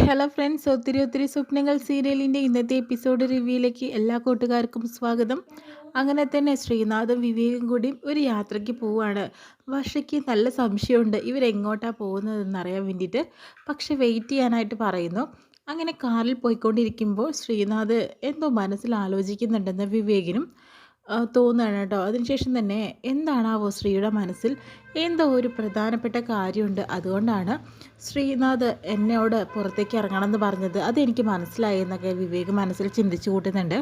Hello friends, ഒത്തിരി ഒത്തിരി സ്വപ്നങ്ങൾ സീരിയലിൻ്റെ ഇന്നത്തെ എപ്പിസോഡ് റിവ്യൂയിലേക്ക് എല്ലാ കൂട്ടുകാർക്കും സ്വാഗതം. അങ്ങനെ തന്നെ ശ്രീനാഥും വിവേകും കൂടി ഒരു യാത്രയ്ക്ക് പോവുകയാണ്. വർഷയ്ക്ക് നല്ല സംശയമുണ്ട് ഇവരെങ്ങോട്ടാണ് പോകുന്നതെന്ന് അറിയാൻ വേണ്ടിയിട്ട്. പക്ഷെ വെയിറ്റ് ചെയ്യാനായിട്ട് പറയുന്നു. അങ്ങനെ കാറിൽ പോയിക്കൊണ്ടിരിക്കുമ്പോൾ ശ്രീനാഥ് എന്തോ മനസ്സിൽ ആലോചിക്കുന്നുണ്ടെന്ന് വിവേകിനും തോന്നുകയാണ് കേട്ടോ. അതിനുശേഷം തന്നെ എന്താണാവോ ശ്രീയുടെ മനസ്സിൽ എന്തോ ഒരു പ്രധാനപ്പെട്ട കാര്യമുണ്ട്, അതുകൊണ്ടാണ് ശ്രീനാഥ് എന്നോട് പുറത്തേക്ക് ഇറങ്ങണമെന്ന് പറഞ്ഞത്, അതെനിക്ക് മനസ്സിലായി എന്നൊക്കെ വിവേക് മനസ്സിൽ ചിന്തിച്ചു കൂട്ടുന്നുണ്ട്.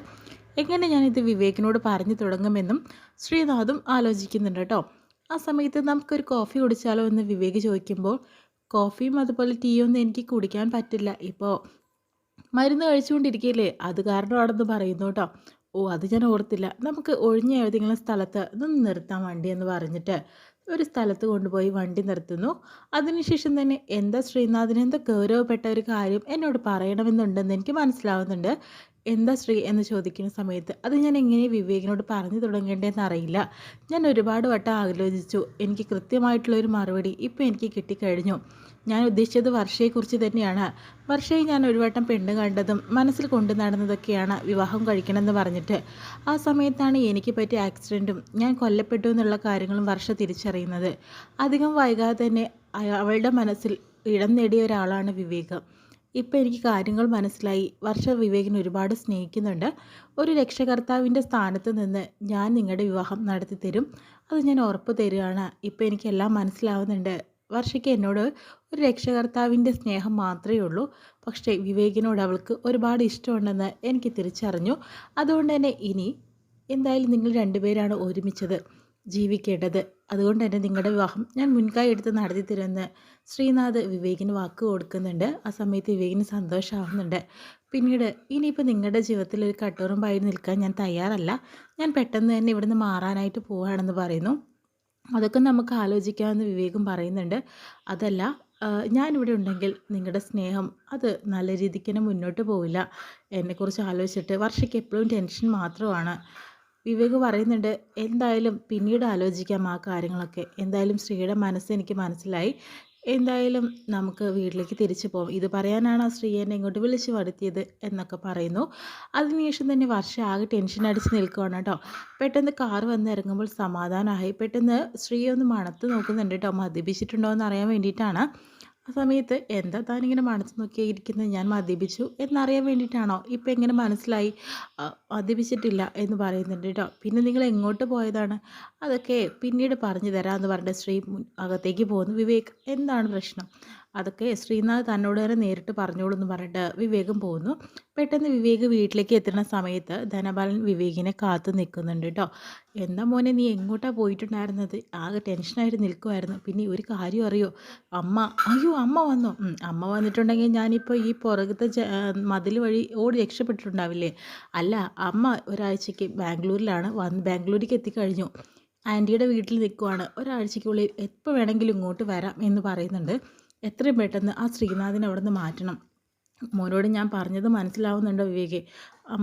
എങ്ങനെ ഞാനിത് വിവേകിനോട് പറഞ്ഞു തുടങ്ങുമെന്നും ശ്രീനാഥും ആലോചിക്കുന്നുണ്ട് കേട്ടോ. ആ സമയത്ത് നമുക്കൊരു കോഫി കുടിച്ചാലോ എന്ന് വിവേക് ചോദിക്കുമ്പോൾ, കോഫിയും അതുപോലെ ടീയൊന്നും എനിക്ക് കുടിക്കാൻ പറ്റില്ല, ഇപ്പോൾ മരുന്ന് കഴിച്ചുകൊണ്ടിരിക്കുകയില്ലേ, അത് കാരണമാണെന്ന് പറയുന്നു കേട്ടോ. ഓ, അത് ഞാൻ ഓർത്തില്ല. നമുക്ക് ഒഴിഞ്ഞ ഏതെങ്കിലും സ്ഥലത്ത് നിന്ന് നിർത്താൻ വണ്ടി എന്ന് പറഞ്ഞിട്ട് ഒരു സ്ഥലത്ത് കൊണ്ടുപോയി വണ്ടി നിർത്തുന്നു. അതിനുശേഷം തന്നെ എന്താ ശ്രീനാഥിന് എന്താ ഗൗരവപ്പെട്ട ഒരു കാര്യം എന്നോട് പറയണമെന്നുണ്ടെന്ന് എനിക്ക് മനസ്സിലാവുന്നുണ്ട്. എന്താ ശ്രീ എന്ന് ചോദിക്കുന്ന സമയത്ത് അത് ഞാൻ എങ്ങനെ വിവേകിനോട് പറഞ്ഞു തുടങ്ങേണ്ടതെന്ന് അറിയില്ല. ഞാൻ ഒരുപാട് വട്ടം ആലോചിച്ചു. എനിക്ക് കൃത്യമായിട്ടുള്ളൊരു മറുപടി ഇപ്പോൾ എനിക്ക് കിട്ടിക്കഴിഞ്ഞു. ഞാൻ ഉദ്ദേശിച്ചത് വർഷയെക്കുറിച്ച് തന്നെയാണ്. വർഷയെ ഞാൻ ഒരു വട്ടം പെണ്ണ് കണ്ടതും മനസ്സിൽ കൊണ്ടു നടന്നതൊക്കെയാണ് വിവാഹം കഴിക്കണമെന്ന് പറഞ്ഞിട്ട്. ആ സമയത്താണ് എനിക്ക് പറ്റിയ ആക്സിഡൻറ്റും ഞാൻ കൊല്ലപ്പെട്ടു എന്നുള്ള കാര്യങ്ങളും വർഷ തിരിച്ചറിയുന്നത്. അധികം വൈകാതെ തന്നെ അവളുടെ മനസ്സിൽ ഇടം നേടിയ ഒരാളാണ് വിവേക്. ഇപ്പം എനിക്ക് കാര്യങ്ങൾ മനസ്സിലായി. വർഷ വിവേകിനെ ഒരുപാട് സ്നേഹിക്കുന്നുണ്ട്. ഒരു രക്ഷകർത്താവിൻ്റെ സ്ഥാനത്ത് നിന്ന് ഞാൻ നിങ്ങളുടെ വിവാഹം നടത്തി തരും, അത് ഞാൻ ഉറപ്പ് തരികയാണ്. ഇപ്പം എനിക്കെല്ലാം മനസ്സിലാവുന്നുണ്ട്. വർഷയ്ക്ക് എന്നോട് ഒരു രക്ഷകർത്താവിൻ്റെ സ്നേഹം മാത്രമേ ഉള്ളൂ, പക്ഷേ വിവേകിനോട് അവൾക്ക് ഒരുപാട് ഇഷ്ടമുണ്ടെന്ന് എനിക്ക് തിരിച്ചറിഞ്ഞു. അതുകൊണ്ട് തന്നെ ഇനി എന്തായാലും നിങ്ങൾ രണ്ടുപേരാണ് ഒരുമിച്ചത് ജീവിക്കേണ്ടത്. അതുകൊണ്ട് തന്നെ നിങ്ങളുടെ വിവാഹം ഞാൻ മുൻകൈ എടുത്ത് നടത്തി തരുമെന്ന് ശ്രീനാഥ് വിവേകിന് വാക്ക് കൊടുക്കുന്നുണ്ട്. ആ സമയത്ത് വിവേകിന് സന്തോഷമാവുന്നുണ്ട്. പിന്നീട് ഇനിയിപ്പോൾ നിങ്ങളുടെ ജീവിതത്തിൽ ഒരു കട്ടോറുമ്പായി നിൽക്കാൻ ഞാൻ തയ്യാറല്ല, ഞാൻ പെട്ടെന്ന് തന്നെ ഇവിടുന്ന് മാറാനായിട്ട് പോവുകയാണെന്ന് പറയുന്നു. അതൊക്കെ നമുക്ക് ആലോചിക്കാമെന്ന് വിവേകും പറയുന്നുണ്ട്. അതല്ല, ഞാനിവിടെ ഉണ്ടെങ്കിൽ നിങ്ങളുടെ സ്നേഹം അത് നല്ല രീതിക്ക് തന്നെ മുന്നോട്ട് പോവില്ല. എന്നെക്കുറിച്ച് ആലോചിച്ചിട്ട് വർഷയ്ക്ക് എപ്പോഴും ടെൻഷൻ മാത്രമാണ്. വിവേക് പറയുന്നുണ്ട്, എന്തായാലും പിന്നീട് ആലോചിക്കാം ആ കാര്യങ്ങളൊക്കെ. എന്തായാലും ശ്രീയുടെ മനസ്സ് എനിക്ക് മനസ്സിലായി. എന്തായാലും നമുക്ക് വീട്ടിലേക്ക് തിരിച്ചു പോകാം. ഇത് പറയാനാണ് ശ്രീ എന്നെ ഇങ്ങോട്ട് വിളിച്ചു വരുത്തിയത് എന്നൊക്കെ പറയുന്നു. അതിനുശേഷം തന്നെ വർഷ ആകെ ടെൻഷൻ അടിച്ച് നിൽക്കുകയാണ് കേട്ടോ. പെട്ടെന്ന് കാർ വന്ന് ഇറങ്ങുമ്പോൾ സമാധാനമായി. പെട്ടെന്ന് ശ്രീ ഒന്ന് മണത്ത് നോക്കുന്നുണ്ട് കേട്ടോ, മദ്യപിച്ചിട്ടുണ്ടോ എന്ന് അറിയാൻ വേണ്ടിയിട്ടാണ്. ആ സമയത്ത് എന്താ താനിങ്ങനെ മണത്ത് നോക്കിയിരിക്കുന്നത്, ഞാൻ മദ്യപിച്ചു എന്നറിയാൻ വേണ്ടിയിട്ടാണോ, ഇപ്പം എങ്ങനെ മനസ്സിലായി? മദ്യപിച്ചിട്ടില്ല എന്ന് പറയുന്നുണ്ട് കേട്ടോ. പിന്നെ നിങ്ങൾ എങ്ങോട്ട് പോയതാണ്? അതൊക്കെ പിന്നീട് പറഞ്ഞു തരാമെന്ന് പറഞ്ഞിട്ട് ശ്രീ അകത്തേക്ക് പോകുന്നു. വിവേക്, എന്താണ് പ്രശ്നം? അതൊക്കെ ശ്രീനാഥ് തന്നോട് തന്നെ നേരിട്ട് പറഞ്ഞോളൂ എന്ന് പറഞ്ഞിട്ട് വിവേകും പോകുന്നു. പെട്ടെന്ന് വിവേക് വീട്ടിലേക്ക് എത്തുന്ന സമയത്ത് ധനപാലൻ വിവേകിനെ കാത്തു നിൽക്കുന്നുണ്ട് കേട്ടോ. എന്താ മോനെ, നീ എങ്ങോട്ടാണ് പോയിട്ടുണ്ടായിരുന്നത്? ആകെ ടെൻഷനായിട്ട് നിൽക്കുമായിരുന്നു. പിന്നെ ഒരു കാര്യം അറിയോ, അയ്യോ അമ്മ വന്നോ? അമ്മ വന്നിട്ടുണ്ടെങ്കിൽ ഞാനിപ്പോൾ ഈ പുറകത്തെ മതിൽ വഴി ഓടി രക്ഷപ്പെട്ടിട്ടുണ്ടാവില്ലേ? അല്ല, അമ്മ ഒരാഴ്ചയ്ക്ക് ബാംഗ്ലൂരിലാണ്, ബാംഗ്ലൂരിലേക്ക് എത്തിക്കഴിഞ്ഞു. ആൻറ്റിയുടെ വീട്ടിൽ നിൽക്കുവാണ്. ഒരാഴ്ചയ്ക്കുള്ളിൽ എപ്പോൾ വേണമെങ്കിലും ഇങ്ങോട്ട് വരാം എന്ന് പറയുന്നുണ്ട്. എത്രയും പെട്ടെന്ന് ആ ശ്രീനാഥിനെ അവിടെ നിന്ന് മാറ്റണം. മോനോട് ഞാൻ പറഞ്ഞത് മനസ്സിലാവുന്നുണ്ടോ വിവേകെ?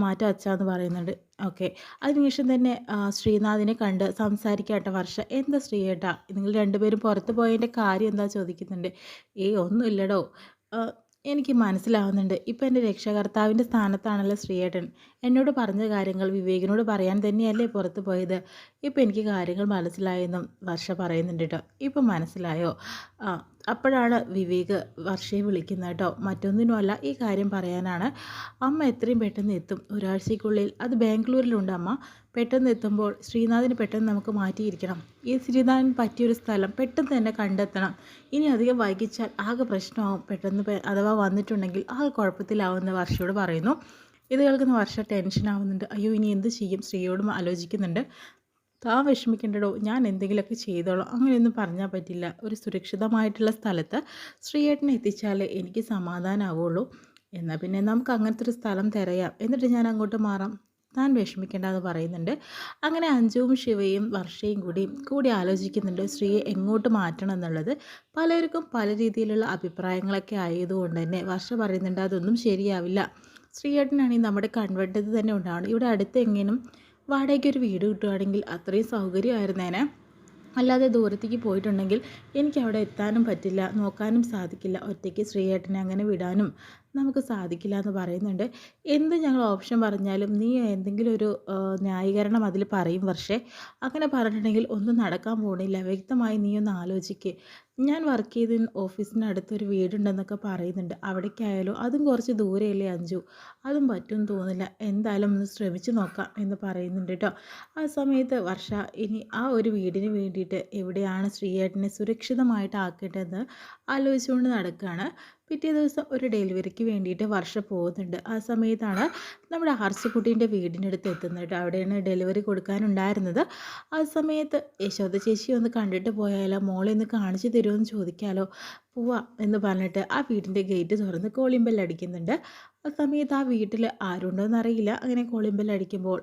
മാറ്റം അച്ഛാന്ന് പറയുന്നുണ്ട്. ഓക്കെ. അതിനുശേഷം തന്നെ ശ്രീനാഥിനെ കണ്ട് സംസാരിക്കാട്ടെ വർഷ. എന്താ ശ്രീയേട്ടാ, നിങ്ങൾ രണ്ടുപേരും പുറത്ത് പോയതിൻ്റെ കാര്യം എന്താ ചോദിക്കുന്നുണ്ട്. ഒന്നുമില്ലടോ, എനിക്ക് മനസ്സിലാവുന്നുണ്ട്. ഇപ്പം എൻ്റെ രക്ഷകർത്താവിൻ്റെ സ്ഥാനത്താണല്ലോ ശ്രീയേട്ടൻ. എന്നോട് പറഞ്ഞ കാര്യങ്ങൾ വിവേകിനോട് പറയാൻ തന്നെയല്ലേ പുറത്ത് പോയത്. ഇപ്പം എനിക്ക് കാര്യങ്ങൾ മനസ്സിലായെന്നും വർഷ പറയുന്നുണ്ട് കേട്ടോ. ഇപ്പം മനസ്സിലായോ? അപ്പോഴാണ് വിവേക് വർഷയെ വിളിക്കുന്നത് കേട്ടോ. മറ്റൊന്നിനുമല്ല, ഈ കാര്യം പറയാനാണ്. അമ്മ എത്രയും പെട്ടെന്ന് എത്തും, ഒരാഴ്ചയ്ക്കുള്ളിൽ. അത് ബാംഗ്ലൂരിലുണ്ട് അമ്മ. പെട്ടെന്ന് എത്തുമ്പോൾ ശ്രീനാഥിന് പെട്ടെന്ന് നമുക്ക് മാറ്റിയിരിക്കണം. ഈ ശ്രീനാഥിന് പറ്റിയൊരു സ്ഥലം പെട്ടെന്ന് തന്നെ കണ്ടെത്തണം. ഇനി അധികം വൈകിച്ചാൽ ആകെ പ്രശ്നമാവും. പെട്ടെന്ന് അഥവാ വന്നിട്ടുണ്ടെങ്കിൽ ആകെ കുഴപ്പത്തിലാവുമെന്ന് വർഷയോട് പറയുന്നു. ഇത് കേൾക്കുന്ന വർഷ ടെൻഷനാവുന്നുണ്ട്. അയ്യോ, ഇനി എന്ത് ചെയ്യും? ശ്രീയോടും ആലോചിക്കുന്നുണ്ട്. താൻ വിഷമിക്കേണ്ടടോ, ഞാൻ എന്തെങ്കിലുമൊക്കെ ചെയ്തോളാം, അങ്ങനെയൊന്നും പറഞ്ഞാൽ പറ്റില്ല. ഒരു സുരക്ഷിതമായിട്ടുള്ള സ്ഥലത്ത് ശ്രീയേട്ടനെ എത്തിച്ചാലേ എനിക്ക് സമാധാനമാവുള്ളൂ. എന്നാൽ പിന്നെ നമുക്ക് അങ്ങനത്തെ ഒരു സ്ഥലം തിരയാം, എന്നിട്ട് ഞാൻ അങ്ങോട്ട് മാറാം. താൻ വിഷമിക്കേണ്ട എന്ന് പറയുന്നുണ്ട്. അങ്ങനെ അഞ്ജുവും ശിവയും വർഷയും കൂടി ആലോചിക്കുന്നുണ്ട് ശ്രീയെ എങ്ങോട്ട് മാറ്റണം എന്നുള്ളത്. പലർക്കും പല രീതിയിലുള്ള അഭിപ്രായങ്ങളൊക്കെ ആയതുകൊണ്ട് തന്നെ വർഷ പറയുന്നുണ്ട് അതൊന്നും ശരിയാവില്ല. ശ്രീയേട്ടനാണെങ്കിൽ നമ്മുടെ കൺവെട്ടത്ത് തന്നെ ഉണ്ടാവണം. ഇവിടെ അടുത്ത് എങ്ങനെയും വാടകയ്ക്കൊരു വീട് കിട്ടുകയാണെങ്കിൽ അത്രയും സൗകര്യമായിരുന്നേനെ. അല്ലാതെ ദൂരത്തേക്ക് പോയിട്ടുണ്ടെങ്കിൽ എനിക്കവിടെ എത്താനും പറ്റില്ല, നോക്കാനും സാധിക്കില്ല. ഒറ്റയ്ക്ക് ശ്രീയേട്ടനെ അങ്ങനെ വിടാനും നമുക്ക് സാധിക്കില്ല എന്ന് പറയുന്നുണ്ട്. എന്ത് ഞങ്ങൾ ഓപ്ഷൻ പറഞ്ഞാലും നീ എന്തെങ്കിലും ഒരു ന്യായീകരണം അതിൽ പറയും വർഷേ. അങ്ങനെ പറഞ്ഞിട്ടുണ്ടെങ്കിൽ ഒന്നും നടക്കാൻ പോണില്ല. വ്യക്തമായി നീ ഒന്ന് ആലോചിക്ക്. ഞാൻ വർക്ക് ചെയ്ത ഓഫീസിനടുത്തൊരു വീടുണ്ടെന്നൊക്കെ പറയുന്നുണ്ട്. അവിടേക്കായാലും അതും കുറച്ച് ദൂരെയല്ലേ അഞ്ജു. അതും പറ്റുമെന്ന് തോന്നുന്നില്ല. എന്തായാലും ഒന്ന് ശ്രമിച്ചു നോക്കാം എന്ന് പറയുന്നുണ്ട് കേട്ടോ. ആ സമയത്ത് വർഷ ഇനി ആ ഒരു വീടിന് വേണ്ടിയിട്ട് എവിടെയാണ് ശ്രീയേട്ടനെ സുരക്ഷിതമായിട്ട് ആക്കേണ്ടതെന്ന് ആലോചിച്ചുകൊണ്ട് നടക്കുകയാണ്. പിറ്റേ ദിവസം ഒരു ഡെലിവറിക്ക് വേണ്ടിയിട്ട് വർഷ പോകുന്നുണ്ട്. ആ സമയത്താണ് നമ്മുടെ ഹർഷക്കുട്ടീൻ്റെ വീടിനടുത്ത് എത്തുന്നത്. അവിടെയാണ് ഡെലിവറി കൊടുക്കാനുണ്ടായിരുന്നത്. ആ സമയത്ത് യശോദ ചേച്ചി ഒന്ന് കണ്ടിട്ട് പോയാലോ, മോളെ ഒന്ന് കാണിച്ചു തരുമോ ചോദിക്കാലോ, പോവാം എന്ന് പറഞ്ഞിട്ട് ആ വീടിൻ്റെ ഗേറ്റ് തുറന്ന് കോളിംഗ് ബെൽ അടിക്കുന്നുണ്ട്. ആ സമയത്ത് ആ വീട്ടിൽ ആരുണ്ടോയെന്ന് അറിയില്ല. അങ്ങനെ കോളിംഗ് ബെൽ അടിക്കുമ്പോൾ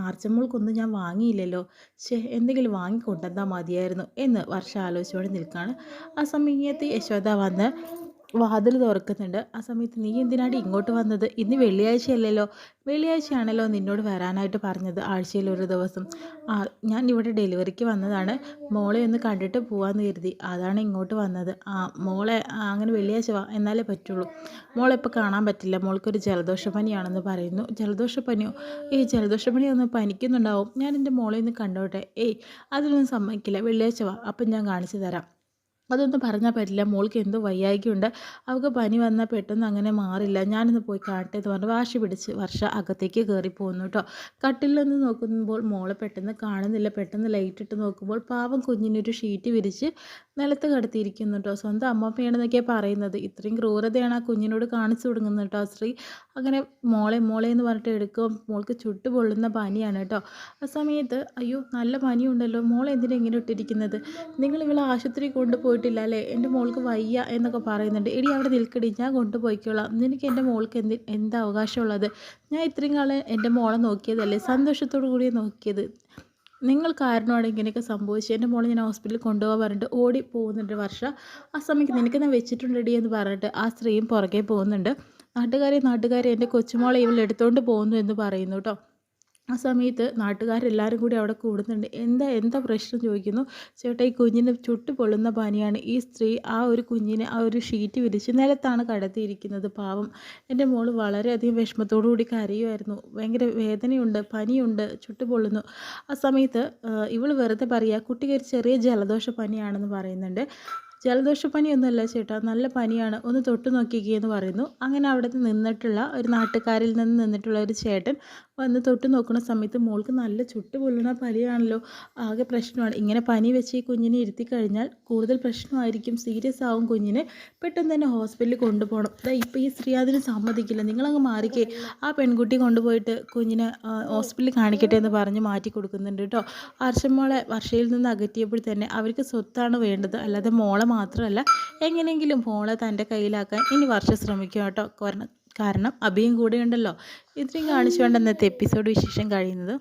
ആർച്ചമ്മൾക്കൊന്നും ഞാൻ വാങ്ങിയില്ലല്ലോ, എന്തെങ്കിലും വാങ്ങിക്കൊണ്ടെന്നാൽ മതിയായിരുന്നു എന്ന് വർഷ ആലോചിച്ചുകൊണ്ട് നിൽക്കുകയാണ്. ആ സമയത്ത് യശോദ വന്ന് വാതിൽ തുറക്കുന്നുണ്ട്. ആ സമയത്ത് നീ എന്തിനാണ് ഇങ്ങോട്ട് വന്നത്? ഇന്ന് വെള്ളിയാഴ്ചയല്ലല്ലോ. വെള്ളിയാഴ്ചയാണല്ലോ നിന്നോട് വരാനായിട്ട് പറഞ്ഞത്, ആഴ്ചയിൽ ഒരു ദിവസം. ഞാൻ ഇവിടെ ഡെലിവറിക്ക് വന്നതാണ്, മോളെ ഒന്ന് കണ്ടിട്ട് പോവാമെന്ന് കരുതി, അതാണ് ഇങ്ങോട്ട് വന്നത്. മോളെ അങ്ങനെ വെള്ളിയാഴ്ച വാ എന്നാലേ പറ്റുള്ളൂ. മോളെ ഇപ്പോൾ കാണാൻ പറ്റില്ല, മോൾക്കൊരു ജലദോഷപ്പനിയാണെന്ന് പറയുന്നു. ജലദോഷപ്പനിയോ? ജലദോഷപ്പനി ഒന്ന് പനിക്കുന്നുണ്ടാവും. ഞാൻ എൻ്റെ മോളെ ഒന്ന് കണ്ടോട്ടെ. അതിനൊന്നും സമ്മതിക്കില്ല, വെള്ളിയാഴ്ച വാ, അപ്പം ഞാൻ കാണിച്ചു തരാം. അതൊന്നും പറഞ്ഞാൽ പറ്റില്ല, മോൾക്ക് എന്തോ വയ്യായ്കയുണ്ട്, അവൾക്ക് പനി വന്നാൽ പെട്ടെന്ന് അങ്ങനെ മാറില്ല, ഞാനൊന്ന് പോയി കാണട്ടെ എന്ന് പറഞ്ഞ് വാശി പിടിച്ച് വർഷ അകത്തേക്ക് കയറി പോകുന്നു കേട്ടോ. കട്ടിലിൽ നിന്ന് നോക്കുമ്പോൾ മോളെ പെട്ടെന്ന് കാണുന്നില്ല. പെട്ടെന്ന് ലൈറ്റ് ഇട്ട് നോക്കുമ്പോൾ പാവം കുഞ്ഞിനൊരു ഷീറ്റ് വിരിച്ച് നിലത്ത് കിടത്തിയിരിക്കുന്നു കേട്ടോ. സ്വന്തം അമ്മമ്മയാണെന്നൊക്കെയാണ് പറയുന്നത്. ഇത്രയും ക്രൂരതയാണ് ആ കുഞ്ഞിനോട് കാണിച്ചു തുടങ്ങുന്നത് കേട്ടോ ശ്രീ. അങ്ങനെ മോളെ മോളെ എന്ന് പറഞ്ഞിട്ട് എടുക്കും. മോൾക്ക് ചുട്ടു പൊള്ളുന്ന പനിയാണ് കേട്ടോ. ആ സമയത്ത് അയ്യോ നല്ല പനിയുണ്ടല്ലോ, മോളെ എന്തിനാണ് ഇങ്ങനെ ഇട്ടിരിക്കുന്നത്? നിങ്ങൾ ഇവളെ ആശുപത്രി കൊണ്ടുപോയിട്ടില്ല അല്ലേ? എൻ്റെ മോൾക്ക് വയ്യ എന്നൊക്കെ പറയുന്നുണ്ട്. എടി അവിടെ നിൽക്കടി, ഞാൻ കൊണ്ടുപോയിക്കോളാം. നിനക്ക് എൻ്റെ മോൾക്ക് എന്താ അവകാശമുള്ളത്? ഞാൻ ഇത്രയും കാലം എൻ്റെ മോളെ നോക്കിയതല്ലേ, സന്തോഷത്തോടു കൂടി നോക്കിയത്. നിങ്ങൾ കാരണമാണ് ഇങ്ങനെയൊക്കെ സംഭവിച്ചത്. എൻ്റെ മോളെ ഞാൻ ഹോസ്പിറ്റലിൽ കൊണ്ടുപോകാൻ പറഞ്ഞിട്ട് ഓടി പോകുന്നുണ്ട് വർഷ. ആ സമയത്ത് നിനക്ക് ഞാൻ വെച്ചിട്ടുണ്ടെടി എന്ന് പറഞ്ഞിട്ട് ആ സ്ത്രീയും പുറകെ പോകുന്നുണ്ട്. നാട്ടുകാരെ എൻ്റെ കൊച്ചുമോളെ ഇവൾ എടുത്തുകൊണ്ട് പോകുന്നു എന്ന് പറയുന്നു കേട്ടോ. ആ സമയത്ത് നാട്ടുകാരെല്ലാവരും കൂടി അവിടെ കൂടുന്നുണ്ട്. എന്താ പ്രശ്നം ചോദിക്കുന്നു. ചേട്ടാ, ഈ കുഞ്ഞിന് ചുട്ടു പൊള്ളുന്ന പനിയാണ്. ഈ സ്ത്രീ ആ ഒരു കുഞ്ഞിനെ ആ ഒരു ഷീറ്റ് വിരിച്ച് നിലത്താണ് കടത്തിയിരിക്കുന്നത്. പാവം എൻ്റെ മോള് വളരെയധികം വിഷമത്തോടു കൂടി കരയുമായിരുന്നു. ഭയങ്കര വേദനയുണ്ട്, പനിയുണ്ട്, ചുട്ടു പൊള്ളുന്നു. ആ സമയത്ത് ഇവൾ വെറുതെ പറയുക, കുട്ടിക്ക് ഒരു ചെറിയ ജലദോഷ പനിയാണെന്ന് പറയുന്നുണ്ട്. ജലദോഷപ്പനിയൊന്നുമല്ല ചേട്ടാ, നല്ല പനിയാണ്, ഒന്ന് തൊട്ട് നോക്കിക്കുകയെന്ന് പറയുന്നു. അങ്ങനെ അവിടെ നിന്നിട്ടുള്ള ഒരു നാട്ടുകാരിൽ നിന്ന് നിന്നിട്ടുള്ള ഒരു ചേട്ടൻ വന്ന് തൊട്ട് നോക്കുന്ന സമയത്ത് മോൾക്ക് നല്ല ചുട്ട് പൊള്ളുന്ന പനിയാണല്ലോ, ആകെ പ്രശ്നമാണ്. ഇങ്ങനെ പനി വെച്ച് ഈ കുഞ്ഞിനെ ഇരുത്തി കഴിഞ്ഞാൽ കൂടുതൽ പ്രശ്നമായിരിക്കും, സീരിയസ് ആവും കുഞ്ഞിന്, പെട്ടെന്ന് തന്നെ ഹോസ്പിറ്റലിൽ കൊണ്ടുപോകണം. ഇപ്പോൾ ഈ സ്ത്രീ അതിന് സമ്മതിക്കില്ല. നിങ്ങളങ്ങ് മാറിക്കേ, ആ പെൺകുട്ടി കൊണ്ടുപോയിട്ട് കുഞ്ഞിനെ ഹോസ്പിറ്റലിൽ കാണിക്കട്ടെ എന്ന് പറഞ്ഞ് മാറ്റി കൊടുക്കുന്നുണ്ട് കേട്ടോ. വർഷമോളെ വർഷയിൽ നിന്ന് അകറ്റിയപ്പോൾ തന്നെ അവർക്ക് സ്വത്താണ് വേണ്ടത്, അല്ലാതെ മോളെ മാത്രമല്ല. എങ്ങനെയെങ്കിലും മോളെ തൻ്റെ കയ്യിലാക്കാൻ ഇനി വർഷം ശ്രമിക്കും കേട്ടോ. കാരണം അഭിയും കൂടെ ഉണ്ടല്ലോ. ഇത്രയും കാണിച്ചുകൊണ്ട് ഇന്നത്തെ എപ്പിസോഡ് വിശേഷം കഴിയുന്നത്.